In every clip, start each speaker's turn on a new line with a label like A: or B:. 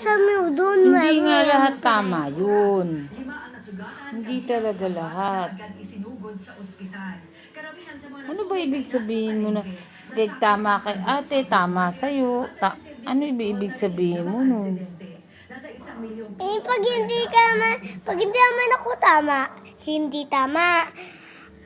A: sabi mo doon.
B: Hindi nga lahat tama yun. Hindi talaga lahat. Ano ba ibig sabihin mo na kay tama kay ate, tama sa'yo? Ano ibig sabihin mo nun?
A: Eh, pag hindi naman ako tama, hindi tama.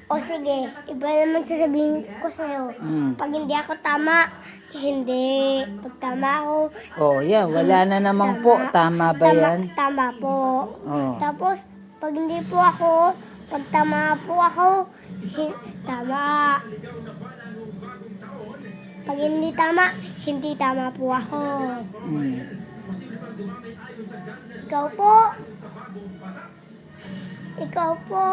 A: O sige, iba naman sasabihin ko sa'yo. Pag hindi ako tama, hindi. Pag tama ako,
B: Oh, yan. Wala na naman po. Tama ba yan?
A: tama po.
B: Oh.
A: Tapos, pag hindi po ako, pag tama po ako, tama. Pag hindi tama po ako. Ikaw po,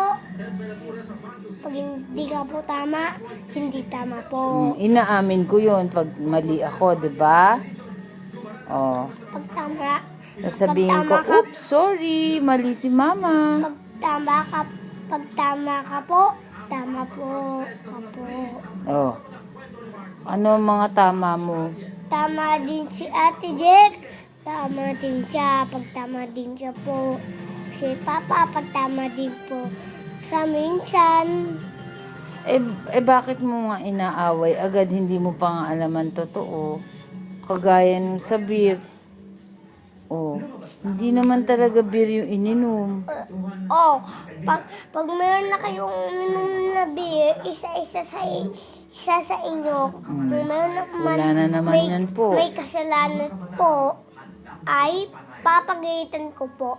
A: pag hindi ka po tama, hindi tama po.
B: Inaamin ko yun pag mali ako, di ba? Oh.
A: Pag tama,
B: Sasabihin ko, oops, sorry, mali si mama.
A: pag tama ka po, tama po. Opo.
B: Oh. Ano ang mga tama mo?
A: Tama din si Ate Jack. Tama din siya. Pag tama din siya po. Si Papa, pag tama din po. Sa minsan.
B: Bakit mo nga inaaway? Agad hindi mo pa nga alaman totoo. Kagaya nung sa beer. Oh, hindi naman talaga beer yung ininom.
A: Pag mayroon na kayong uminom na beer, isa sa inyo. Kung mayroon naman,
B: Wala na naman yan po.
A: May kasalanan po, ay papagalitan ko po.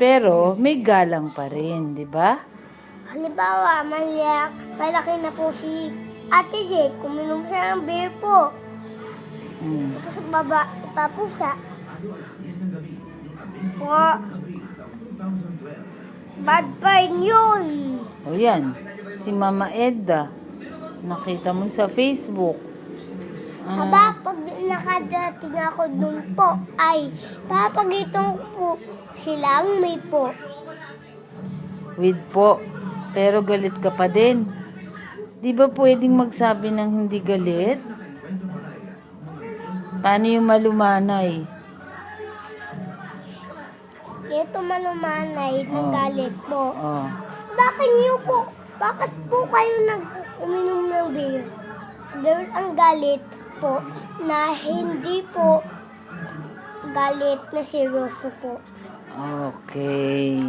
B: Pero may galang pa rin, di ba?
A: Halimbawa, malaki na po si Ate Jake, kuminom siya ng beer po. Tapos papusa. Po, bad fine yun.
B: O yan, si Mama Edda. Nakita mo sa Facebook.
A: Pag nakadating ako dun po, ay papagitong ko po silang may po.
B: With po. Pero galit ka pa din. Di ba pwedeng magsabi ng hindi galit? Paano yung malumanay?
A: Ito malumanay ng galit po.
B: Oh.
A: Bakit po kayo nag-uminom ng beer? Ganun ang galit po na hindi po galit na seryoso po.
B: Okay.